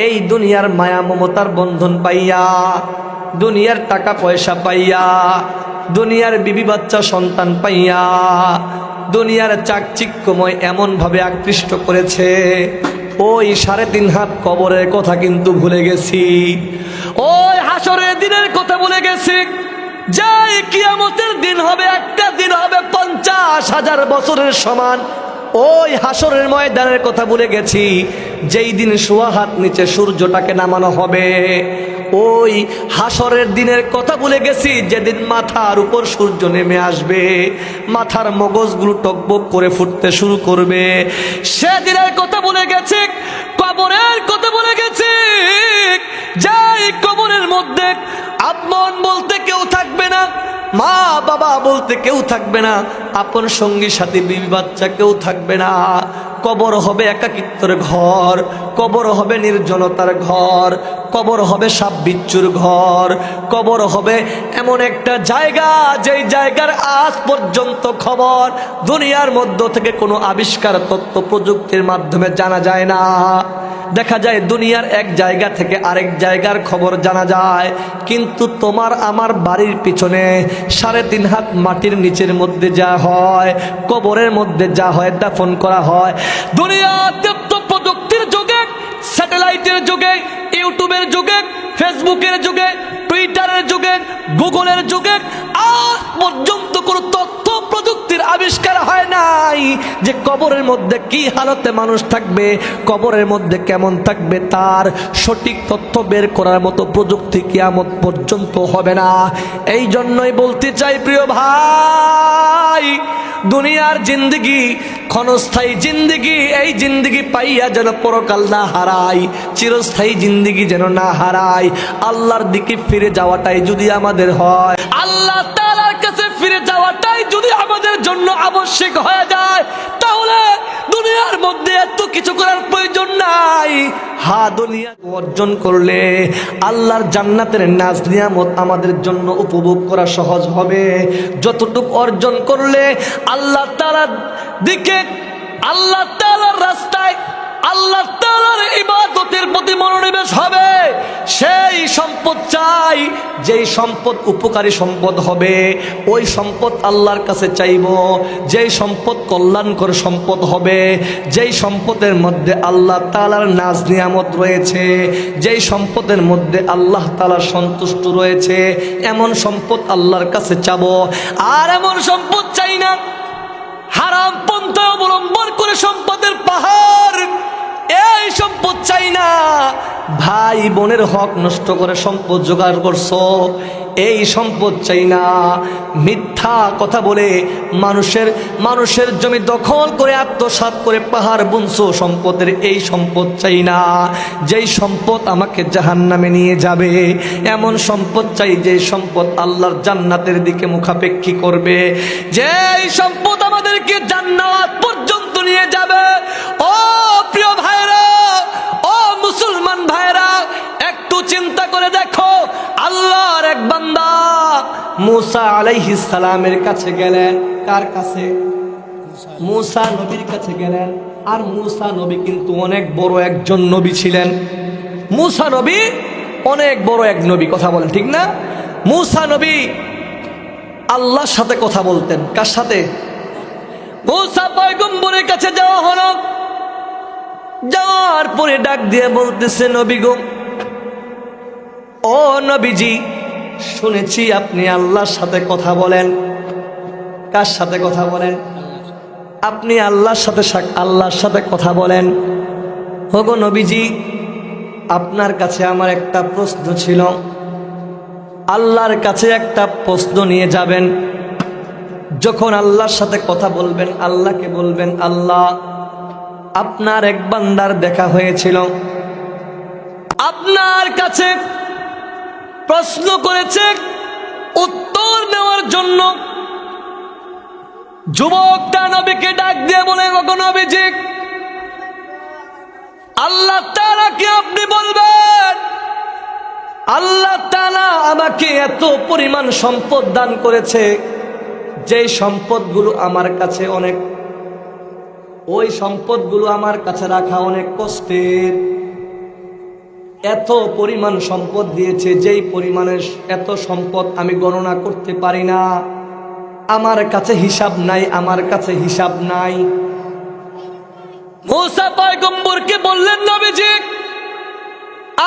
এই দুনিয়ার মায়া মমতার বন্ধন পাইয়া, দুনিয়ার টাকা পয়সা পাইয়া, দুনিয়ার বিবি বাচ্চা সন্তান পাইয়া, দুনিয়ার চাকচিক্যময় এমন ভাবে আকৃষ্ট করেছে, ওই 3.5 হাত কবরের কথা কিন্তু ভুলে গেছি, ওই হাসরের দিনের কথা ভুলে গেছি। যাই কিয়ামতের দিন হবে, একটা দিন হবে 50,000 বছরের সমান, ওই হাসরের ময়দানের কথা ভুলে গেছি। যেই দিন 1.25 হাত নিচে সূর্যটাকে নামানো হবে, ওই হাসরের দিনের কথা ভুলে গেছি। যেদিন মাথার উপর সূর্য নেমে আসবে, মাথার মগজগুলো টকবক করে ফুটতে শুরু করবে, সেদিনের কথা ভুলে গেছি। কবরের কথা ভুলে গেছি। যাই কবরের মধ্যে আপন বলতে কেউ থাকবে না, মা বাবা বলতে কেউ থাকবে না, আপন সঙ্গী সাথী বিবি বাচ্চা কেউ থাকবে না। কবর হবে একাকিত্বের ঘর, কবর হবে নির্জনতার ঘর, কবর হবে সাপ বিচ্ছুর ঘর, কবর হবে এমন একটা জায়গা যেই জায়গার আজ পর্যন্ত খবর দুনিয়ার মধ্য থেকে কোনো আবিষ্কার তথ্য প্রযুক্তির মাধ্যমে জানা যায় না। দেখা যায় দুনিয়ার এক জায়গা থেকে আরেক জায়গার খবর জানা যায়, কিন্তু তোমার আমার বাড়ির পিছনে 3.5 হাত মাটির নিচের মধ্যে যা হয়, কবরের মধ্যে যা হয়, দাফন করা হয়। দুনিয়ার তথ্য প্রযুক্তির যুগে, স্যাটেলাইটের যুগে, ইউটিউবের যুগে, ফেসবুকের যুগে, টুইটারের যুগে, গুগলের যুগে আজ পর্যন্ত কোনো তথ্য প্রযুক্তির আবিষ্কার হয় নাই যে কবরের মধ্যে কি হালতে মানুষ থাকবে, কবরের মধ্যে কেমন থাকবে, তার সঠিক তথ্য বের করার মতো প্রযুক্তি কিয়ামত পর্যন্ত হবে না। এই জন্যই বলতে চাই প্রিয় ভাই, দুনিয়ার জিন্দেগি ক্ষণস্থায়ী জিন্দেগি, এই জিন্দেগি পাইয়া যেন পরকাল না হারাই, চিরস্থায়ী জিন্দেগি যেন না হারাই। আল্লাহর দিকে ফিরে যাওয়াটাই যদি আমাদের হয়, আল্লাহ তাআলার কাছে ফিরে যাওয়াটাই যদি আমাদের জন্য আবশ্যক হয়ে যায়, তাহলে দুনিয়ার মধ্যে এত কিছু করার প্রয়োজন নাই। দুনিয়া অর্জন করলে আল্লাহর জান্নাতের নাজ নিয়ামত আমাদের জন্য উপভোগ করা সহজ হবে। যতটুকু অর্জন করলে আল্লাহ তাআলার দিকে, আল্লাহ তাআলার রাস্তায়, আল্লাহ তাআলার ইবাদতের প্রতি মনোনিবেশ হবে, সেই সম্পদ চাই। যেই সম্পদ উপকারী সম্পদ হবে, ওই সম্পদ আল্লাহর কাছে চাইব। যেই সম্পদ কল্যাণকর সম্পদ হবে, যেই সম্পদের মধ্যে আল্লাহ তাআলার নাজ নিয়ামত রয়েছে, যেই সম্পদের মধ্যে আল্লাহ তাআলা সন্তুষ্ট রয়েছে, এমন সম্পদ আল্লাহর কাছে চাব। আর এমন সম্পদ চাই না হারাম পন্থা অবলম্বন করে সম্পদের পাহাড়, এই সম্পদ চাই না ভাই বোনের হক নষ্ট করে সম্পদ জোগাড় করছো, এই সম্পদ চাই না মিথ্যা কথা বলে মানুষের জমি দখল করে আত্মসাৎ করে পাহাড় বুনছো, সম্পদের এই সম্পদ চাই না। যেই সম্পদ আমাকে জাহান্নামে নিয়ে যাবে, এমন সম্পদ চাই যেই সম্পদ আল্লাহর জান্নাতের দিকে মুখাপেক্ষী করবে, যেই সম্পদ আমাদেরকে জান্নাত পর্যন্ত নিয়ে যাবে। ও প্রিয় ভাইরা, ও মুসলমান ভাইরা, একটু চিন্তা করে দেখো, আল্লাহর এক বান্দা মুসা আলাইহিস সালামের কাছে গেলেন। কার কাছে? মুসা নবীর কাছে গেলেন। আর মুসা নবী কিন্তু অনেক বড় একজন নবী ছিলেন। মুসা নবী অনেক বড় এক নবী, কথা বলেন ঠিক না? মুসা নবী আল্লাহর সাথে কথা বলতেন। কার সাথে? মুসা পয়গম্বরের কাছে যাওয়া হলো। যাওয়ার পরে ডাক দিয়ে বলতেছে, নবী গো, ও নবীজি, শুনেছি আপনি আল্লাহর সাথে কথা বলেন। কার সাথে কথা বলেন? আপনি আল্লাহর সাথে কথা বলেন। ওগো নবীজি, আপনার কাছে আমার একটা প্রশ্ন ছিল। আল্লাহর কাছে একটা প্রশ্ন নিয়ে যাবেন। যখন আল্লাহর সাথে কথা বলবেন, আল্লাহকে বলবেন, আল্লাহ, আপনার এক বান্দার দেখা হয়েছিল, আপনার কাছে প্রশ্ন করেছে, উত্তর দেওয়ার জন্য যুবকটা নবীকে ডাক দিয়ে বলে, ওগো নবীজি, আল্লাহ তাআলা কি আপনি বলবেন, আল্লাহ তাআলা আমাকে এত পরিমাণ সম্পদ দান করেছে, যেই সম্পদগুলো আমার কাছে অনেক, ওই সম্পদগুলো আমার কাছে রাখা অনেক কষ্টের। এত পরিমাণ সম্পদ দিয়েছে, যেই পরিমাণের এত সম্পদ আমি গণনা করতে পারি না, আমার কাছে হিসাব নাই, আমার কাছে হিসাব নাই। মূসা পয়গম্বরকে বললেন, নবীজি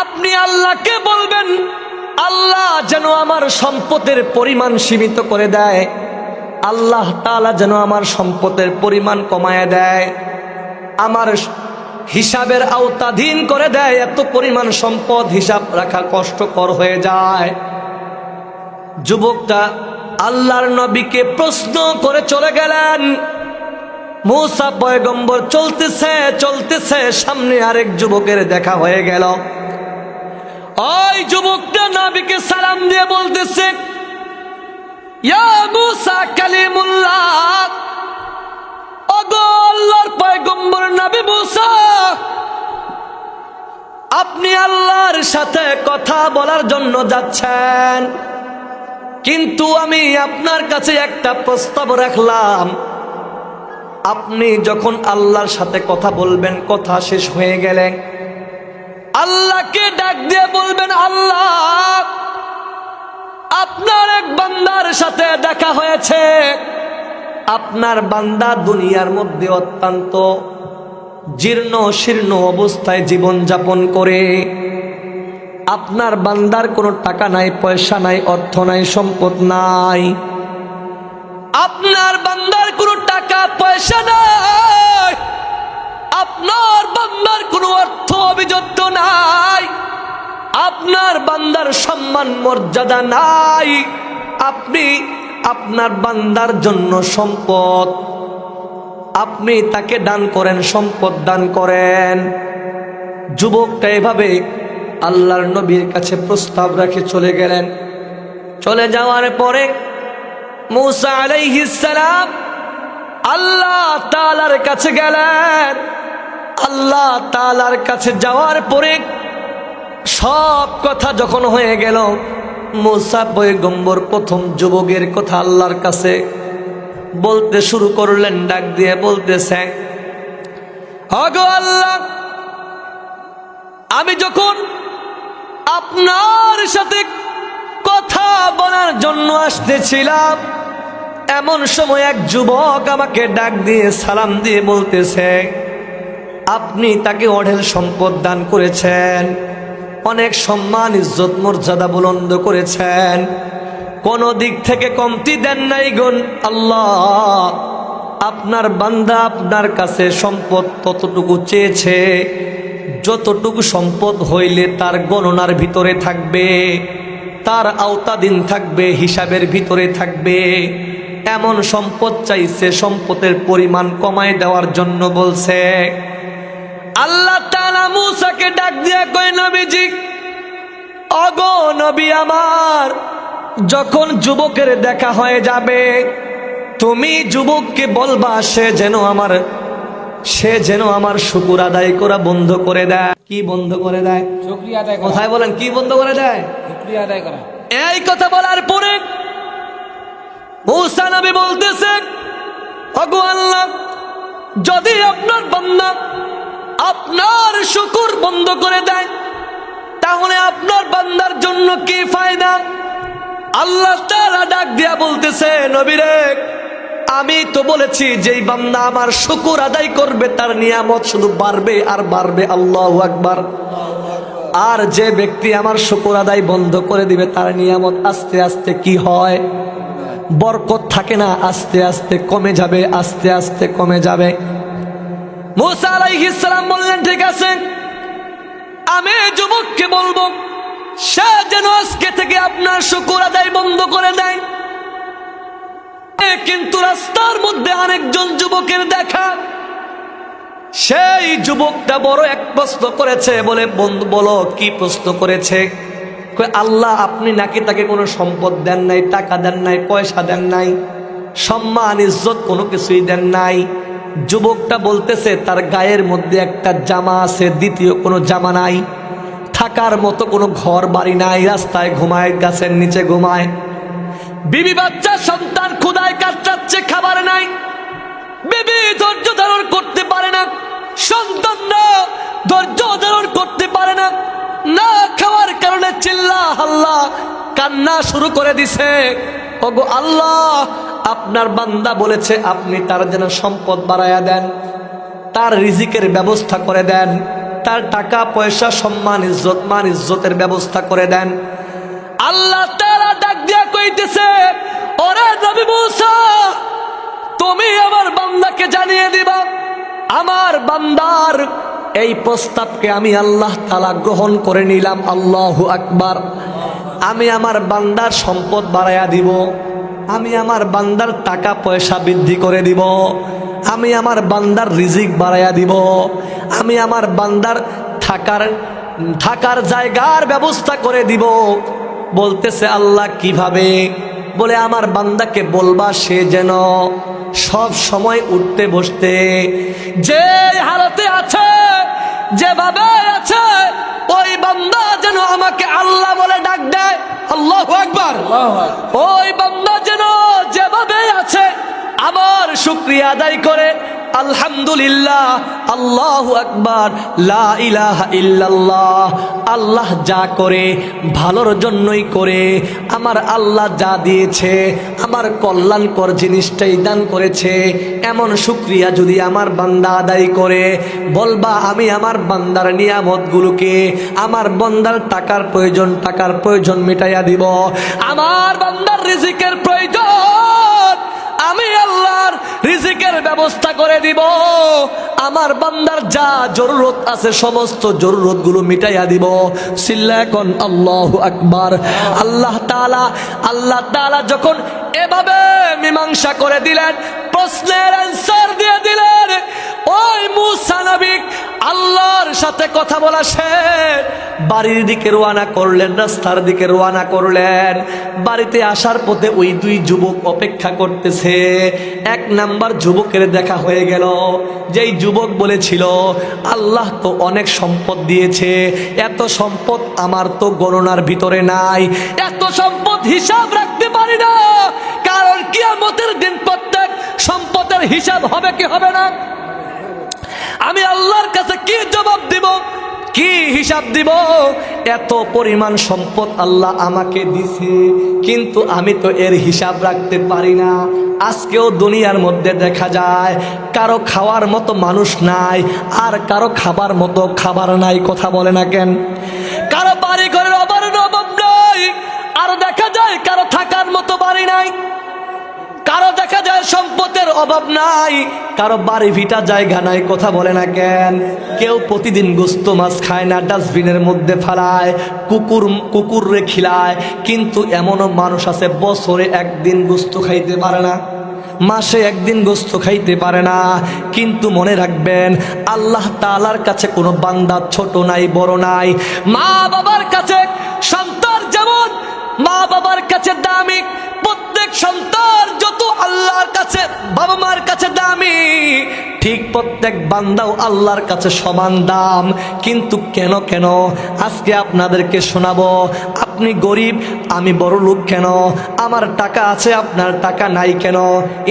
আপনি আল্লাহকে বলবেন, আল্লাহ যেন আমার সম্পদের পরিমাণ সীমিত করে দেয়, আল্লাহ তাআলা যেন আমার সম্পদের পরিমাণ কমায় দেয়, আমার হিসাবের আওতাধীন করে দেয়। এত পরিমাণ সম্পদ হিসাব রাখা কষ্টকর হয়ে যায়। যুবকটা আল্লাহর নবীকে প্রশ্ন করে চলে গেলেন। মূসা পয়গম্বর চলতেছে, সামনে আরেক যুবকের দেখা হয়ে গেল। ওই যুবকটা নবীকে সালাম দিয়ে বলতেছে, ইয়া মূসা কালিমুল্লাহ, ওগো আল্লাহর পয়গম্বর নবী মূসা, আপনি আল্লাহর সাথে কথা বলার জন্য যাচ্ছেন, কিন্তু আমি আপনার কাছে একটা প্রস্তাব রাখলাম। আপনি যখন আল্লাহর সাথে কথা বলবেন, কথা শেষ হয়ে গেলে আল্লাহকে ডাক দিয়ে বলবেন, আল্লাহ আপনার এক বান্দার সাথে দেখা হয়েছে, আপনার বান্দা দুনিয়ার মধ্যে অত্যন্ত জীর্ণ শীর্ণ অবস্থায় জীবন যাপন করে। আপনার বান্দার কোনো টাকা নাই, পয়সা নাই, অর্থ নাই, সম্পদ নাই। আপনার বান্দার কোনো টাকা পয়সা নাই, আপনার বান্দার কোনো অর্থ অভিযোজ্য নাই, আপনার বান্দার সম্মান মর্যাদা নাই। আপনি আপনার বান্দার জন্য সম্পদ আপনি তাকে দান করেন, সম্পদ দান করেন। যুবকটা এভাবে আল্লাহর নবীর কাছে প্রস্তাব রেখে চলে গেলেন। চলে যাওয়ার পরে মূসা আলাইহিস সালাম আল্লাহ তাআলার কাছে গেলেন। আল্লাহ তাআলার কাছে যাওয়ার পরে সব কথা যখন হয়ে গেল, মূসা পয়গম্বর প্রথম যুবকের কথা আল্লাহর কাছে বলতে শুরু করলেন। ডাক দিয়ে বলতেছে, ওগো আল্লাহ, আমি যখন আপনার সাথে কথা বলার জন্য আসতেছিলাম, এমন সময় এক যুবক আমাকে ডাক দিয়ে সালাম দিয়ে বলতেছে, আপনি তাকে অঢেল সম্পদ দান করেছেন, অনেক সম্মান ইজ্জত মর্যাদা বুলন্দ করেছেন, কোন দিক থেকে কমতি দেন নাই গুণ। আল্লাহ আপনার বান্দা আপনার কাছে সম্পদ ততটুকু চেয়েছে যতটুকু সম্পদ হইলে তার গণনার ভিতরে থাকবে, তার আওতাধীন থাকবে, হিসাবের ভিতরে থাকবে, এমন সম্পদ চাইছে। সম্পদের পরিমাণ কমায় দেওয়ার জন্য বলছে। আল্লাহ তাআলা মূসাকে ডাক দিয়া কয়, নবীজি ওগো নবী আমার, যখন যুবকের দেখা হয়ে যাবে, তুমি যুবককে বলবা সে যেন আমার শুকর আদায় করা বন্ধ করে দেয়। কি বন্ধ করে দেয়? শুকরিয়া আদায় করা। কোথায় বলেন কি বন্ধ করে দেয়? শুকরিয়া আদায় করা। এই কথা বলার পরে মূসা নবী বলতেছে, ওগো আল্লাহ, যদি আপনার বান্দা আপনার শুকর বন্ধ করে দেয়, তাহলে আপনার বান্দার জন্য কি ফায়দা? আল্লাহ তাআলা ডাক দিয়া বলতেছে, নবী রে, আমি তো বলেছি যেই বান্দা আমার শুকর আদায় করবে তার নিয়ামত শুধু বাড়বে আর বাড়বে। আল্লাহু আকবার। আর যে ব্যক্তি আমার শুকর আদায় বন্ধ করে দিবে তার নিয়ামত আস্তে আস্তে কি হয়? বরকত থাকে না, আস্তে আস্তে কমে যাবে, আস্তে আস্তে কমে যাবে। মূসা আলাইহিস সালাম বললেন, ঠিক আছে, আমি যুবককে বলবো সে যেন আজকে থেকে আপনার শুকর আদায় বন্ধ করে দেয়। কিন্তু রাস্তার মধ্যে আরেকজন যুবকের দেখা। সেই যুবকটা বড় এক প্রশ্ন করেছে। বলে, বন্ধু বলো কি প্রশ্ন করেছে? আল্লাহ আপনি নাকি তাকে কোনো সম্পদ দেন নাই, টাকা দেন নাই, পয়সা দেন নাই, সম্মান ইজ্জত কোনো কিছুই দেন নাই। যুবকটা বলতেছে তার গায়ের মধ্যে একটা জামা আছে, দ্বিতীয় কোনো জামা নাই, থাকার মতো কোনো ঘর বাড়ি নাই, রাস্তায় ঘুমায়, গাছের নিচে ঘুমায়, বিবি বাচ্চা সন্তান ক্ষুধায় কাতরাচ্ছে, খাবার নাই, বিবি ধৈর্য ধারণ করতে পারে না, সন্তানরা ধৈর্য ধারণ করতে পারে না, না করে চিল্লা আল্লাহ কান্না শুরু করে দিছে। ওগো আল্লাহ, আপনার বান্দা বলেছে আপনি তার যেন সম্পদ বাড়ায়া দেন, তার রিজিকের ব্যবস্থা করে দেন, তার টাকা পয়সা সম্মান ইজ্জত মান ইজ্জতের ব্যবস্থা করে দেন। আল্লাহ তাআলা ডাক দিয়া কইতেছে, ওরে নবী মুসা, তুমি আমার বান্দাকে জানিয়ে দিবা আমার বান্দার এই প্রস্তাবকে আমি আল্লাহ তাআলা গ্রহণ করে নিলাম। আল্লাহু আকবার। আমি আমার বান্দার সম্পদ বাড়ায়া দিব, আমি আমার বান্দার টাকা পয়সা বৃদ্ধি করে দিব, আমি আমার বান্দার রিজিক বাড়ায়া দিব, আমি আমার বান্দার থাকার জায়গার ব্যবস্থা করে দিব। বলতেছে আল্লাহ কিভাবে? বলে আমার বান্দাকে বলবা সে যেন সব সময় উঠতে বসতে যে হালতে আছে, যেভাবে আছে, ওই বান্দা যেন আমাকে আল্লাহ বলে ডাক দেয়। আল্লাহু আকবার। ওই বান্দা যেন যেভাবে আছে আবার শুকরিয়া আদায় করে আলহামদুলিল্লাহ, আল্লাহু আকবার, লা ইলাহা ইল্লাল্লাহ। আল্লাহ যা করে ভালোর জন্যই করে, আমার আল্লাহ যা দিয়েছে আমার কল্যাণকর জিনিসটাই দান করেছে, এমন শুকরিয়া যদি আমার বান্দা আদায় করে, বলবা আমি আমার বান্দার নিয়ামতগুলোকে, আমার বান্দার টাকার প্রয়োজন মিটাইয়া দিব, আমার বান্দার রিজিকের প্রয়োজন আমি আল্লাহর রিজিকের ব্যবস্থা করে দিব, আমার বান্দার যা জরুরত আছে সমস্ত জরুরত গুলো মিটাইয়া দিব। চিল্লায়া কোন আল্লাহু আকবার। আল্লাহ তাআলা যখন এভাবে মীমাংসা করে দিলেন, প্রশ্নের অ্যানসার দিয়ে দিলেন, ওই মুসা নবী আল্লাহর সাথে কথা বলা শেষ, বাড়ির দিকে রওনা করলেন, রাস্তার দিকে রওনা করলেন। বাড়িতে আসার পথে ওই দুই যুবক অপেক্ষা করতেছে। এক নাম্বার যুবকের দেখা হয়ে গেল, যেই যুবক বলেছিল আল্লাহ তো অনেক সম্পদ দিয়েছে, এত সম্পদ আমার তো গণনার ভিতরে নাই, এত সম্পদ হিসাব রাখতে পারি না, কারণ কিয়ামতের দিন প্রত্যেক সম্পদের হিসাব হবে কি হবে না? আমি আল্লাহর কাছে কি জবাব দিব, কি হিসাব দিব? এত পরিমাণ সম্পদ আল্লাহ আমাকে দিছে, কিন্তু আমি তো এর হিসাব রাখতে পারি না। আজকেও দুনিয়ার মধ্যে দেখা যায় কারো খাওয়ার মতো মানুষ নাই, আর কারো খাবার মতো খাবার নাই। কথা বলে না কেন? কারো বাড়ি ঘরের অভাব নাই, আর দেখা যায় কারো থাকার মতো বাড়ি নাই, কারো দেখা যায় সম্পদের অভাব নাই, কারো বাড়ি ভিটা জায়গা নাই। কথা বলে না কেন? কেউ প্রতিদিন গোস্ত মাছ খায় না, ডাস্টবিনের মধ্যে ফেলায়, কুকুরে খিলায়, কিন্তু এমনও মানুষ আছে বছরে একদিন গোস্ত খাইতে পারে না, মাসে একদিন গোস্ত খাইতে পারে না। কিন্তু মনে রাখবেন, আল্লাহ তাআলার কাছে কোনো বান্দা ছোট নাই, বড় নাই। মা বাবার কাছে সন্তান যেমন মা বাবার কাছে দামি, প্রত্যেক সন্তান যত আল্লাহর কাছে বাবা মার কাছে দামি, ঠিক প্রত্যেক বান্দাও আল্লাহর কাছে সমান দাম। কিন্তু কেন আজকে আপনাদেরকে শোনাবো, আপনি গরিব আমি বড় লোক কেন, আমার টাকা আছে আপনার টাকা নাই কেন?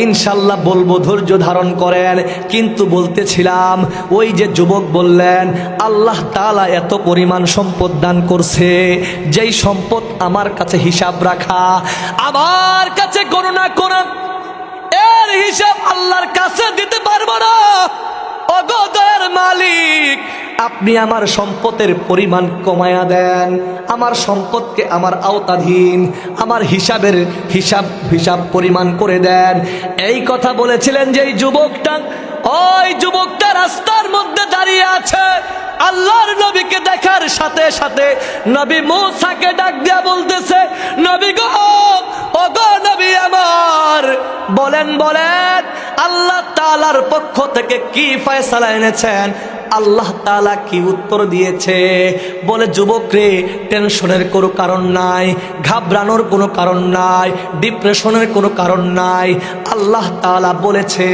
ইনশাল্লাহ বলবো, ধৈর্য ধারণ করেন। কিন্তু বলতেছিলাম, ওই যে যুবক বললেন আল্লাহ তাআলা এত পরিমাণ সম্পদ দান করছে, যেই সম্পদ আমার কাছে হিসাব রাখা, আমার কাছে গণনা করা, এর হিসাব আল্লাহর কাছে দিতে পারবো না। ওগো দয়ার মালিক, আপনি আমার সম্পদের পরিমাণ কমায়া দেন, আমার সম্পদকে আমার আওতাধীন, আমার হিসাব পরিমাণ করে দেন। এই কথা বলেছিলেন যেই যুবকটা, ওই যুবকটা রাস্তার মধ্যে দাঁড়িয়ে আছে। আল্লাহর নবীকে দেখার সাথে সাথে নবী মুসাকে ডাক দিয়া বলতেছে, নবী গো, ওগো নবী আমার, বলেন আল্লাহ তাআলার পক্ষ থেকে কি ফয়সালা এনেছেন? আল্লাহ তাআলা কি উত্তর দিয়েছে? বলে, যুবক রে, টেনশনের কোনো কারণ নাই, ঘাবড়ানোর কোনো কারণ নাই, ডিপ্রেশনের কোনো কারণ নাই। আল্লাহ তাআলা বলেছে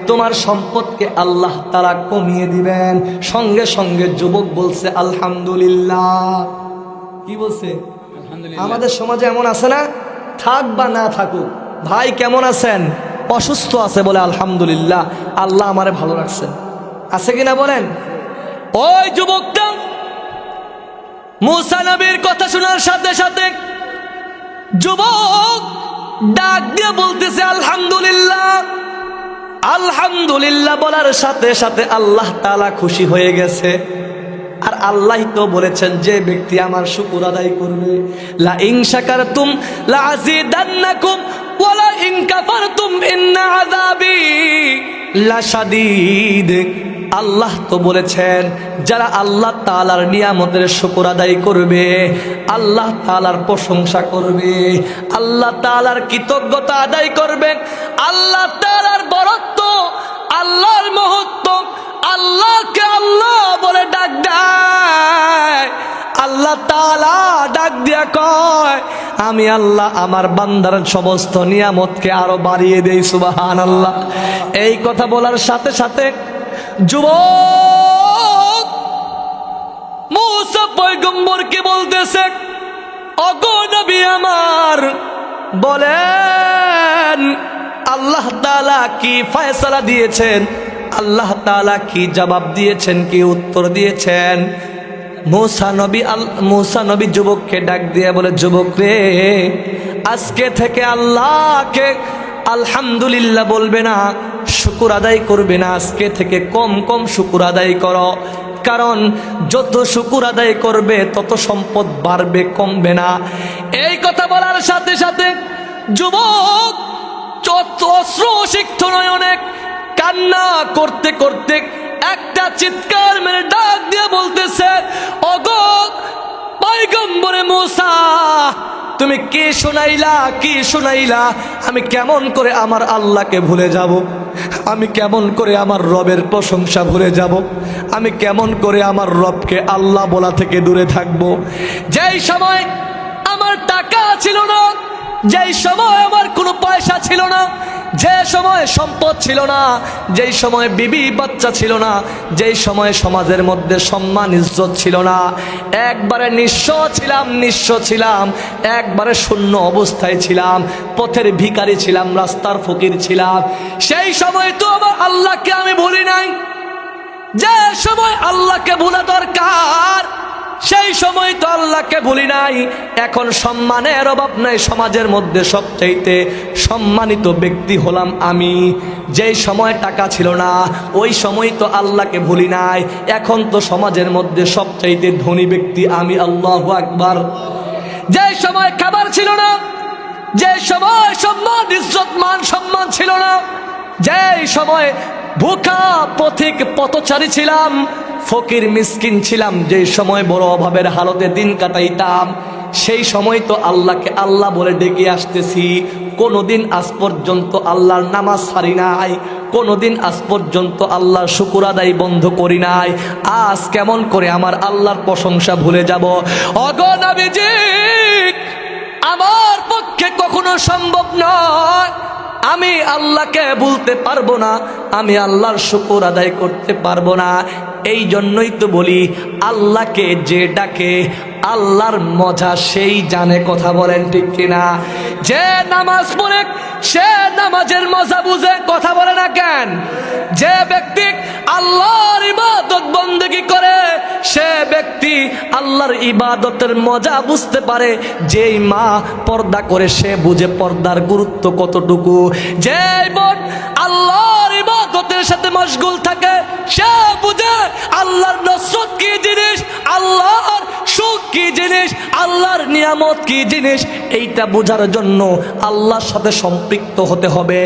তোমার সম্পদকে আল্লাহ তাআলা কমিয়ে দিবেন। সঙ্গে সঙ্গে যুবক বলছে আলহামদুলিল্লাহ। কি বলছে? আমাদের সমাজে এমন আছে না, থাক বা না থাকুক, ভাই কেমন আছেন? অসুস্থ আছে বলে আলহামদুলিল্লাহ, আল্লাহ আমারে ভালো রাখছেন। আছে কিনা বলেন? ওই যুবকটা মূসা নবীর কথা শোনার সাথে সাথে যুবক ডাক দিয়ে বলতেছে আলহামদুলিল্লাহ। আলহামদুলিল্লাহ বলার সাথে সাথে আল্লাহ তাআলা খুশি হয়ে গেছে। আর আল্লাহই তো বলেছেন যে ব্যক্তি আমার শুকর আদায় করবে, লা ইন শাকারতুম লা আযীদান্নাকুম ওয়া লা ইন কাফারতুম ইন্না আযাবি লাশাদীদ। আল্লাহ তো বলেছেন যারা আল্লাহ তাআলার নিয়ামতের শুকর আদায় করবে, আল্লাহ তাআলার প্রশংসা করবে, আল্লাহ তাআলার কৃতজ্ঞতা আদায় করবে, আল্লাহ তাআলার বরত্ব, আল্লাহর মহত্ব, আল্লাহকে আল্লাহ বলে ডাক দেয়, আল্লাহ তাআলা ডাক দিয়া কয় আমি আল্লাহ আমার বান্দার সমস্ত নিয়ামতকে আরো বাড়িয়ে দেই। সুবহানাল্লাহ। এই কথা বলার সাথে সাথে যুবক মূসা পয়গম্বরকে বলতেছে, ওগো নবী আমার, বলেন আল্লাহ তাআলা কি ফয়সালা দিয়েছেন, আল্লাহ তাআলা কি জবাব দিয়েছেন, কি উত্তর দিয়েছেন? মূসা নবী যুবককে ডাক দিয়ে বলে, যুবক রে, আজকে থেকে আল্লাহকে আলহামদুলিল্লাহ বলবে না, শুকর আদায় করবে না, আজকে থেকে কম কম শুকর আদায় করো। কারণ যত শুকর আদায় করবে তত সম্পদ বাড়বে, কমবে না। এই কথা বলার সাথে সাথে যুবক অশ্রুসিক্ত নয়নে কান্না করতে করতে একটা চিৎকার মেরে ডাক দিয়ে বলতেছে, ওগো পয়গম্বরে মূসা, তুমি কি শুনাইলা, কি শুনাইলা? আমি কেমন করে আমার আল্লাহকে ভুলে যাব? আমি কেমন করে আমার রবের প্রশংসা ভুলে যাব? আমি কেমন করে আমার রবকে আল্লাহ বলা থেকে দূরে থাকব? যেই সময় আমার টাকা ছিল না, যেই সময় আমার কোনো পয়সা ছিল না, যে সময় সম্পদ ছিল না, যেই সময় বিবি বাচ্চা ছিল না, যেই সময় সমাজের মধ্যে সম্মান ইজ্জত ছিল না, একবারে নিঃস্ব ছিলাম, একবারে শূন্য অবস্থায় ছিলাম, পথের ভিখারি ছিলাম, রাস্তার ফকির ছিলাম, সেই সময় তো আমার আল্লাহকে আমি ভুলি নাই। যে সময় আল্লাহকে ভোলা দরকার সেই সময় তো আল্লাহকে ভুলি নাই। এখন সম্মানের অভাব নাই, সমাজের মধ্যে সবচাইতে সম্মানিত ব্যক্তি হলাম আমি। যেই সময় টাকা ছিল না ওই সময় তো আল্লাহকে ভুলি নাই, এখন তো সমাজের মধ্যে সবচাইতে ধনী ব্যক্তি আমি। আল্লাহু আকবার। যেই সময় খাবার ছিল না, যে সময় সম্মান ইজ্জত মান সম্মান ছিল না, যেই সময় ভুখা পথিক পথচারী ছিলাম, ফকির মিসকিন ছিলাম, যে সময় বড় অভাবের হালতে দিন কাটাইতাম, সেই সময় তো আল্লাহকে আল্লাহ বলে ডেকে আসতেছি। কোনোদিন আজ পর্যন্ত আল্লাহর নামাজ ছাড়ি নাই, কোনোদিন আজ পর্যন্ত আল্লাহর শুকর আদায় বন্ধ করি নাই। আজ কেমন করে আমার আল্লাহর প্রশংসা ভুলে যাব? ওগো নবীজি, আমার পক্ষে কখনো সম্ভব নয়। আমি আল্লাহকে ভুলতে পারবো না, আমি আল্লাহর শুকর আদায় করতে পারবো না। এই জন্যই তো বলি, আল্লাহকে যে ডাকে আল্লাহর মজা সেই জানে। কথা বলেন ঠিক কিনা? যে নামাজ পড়ে সে নামাজের মজা বুঝে। কথা বলে না কেন? যে ব্যক্তি আল্লাহর ইবাদত বন্দেগী করে সে ব্যক্তি আল্লাহর ইবাদতের মজা বুঝতে পারে। যেই মা পর্দা করে সে বুঝে পর্দার গুরুত্ব কতটুকু। যেই বোন আল্লাহর ইবাদতের সাথে মশগুল থাকে সে বুঝে আল্লাহর নসরত কি জিনিস, আল্লাহর সুখ কি জিনিস, আল্লাহর নিয়ামত কি জিনিস। এইটা বোঝার জন্য আল্লাহর সাথে সম্পৃক্ত হতে হবে।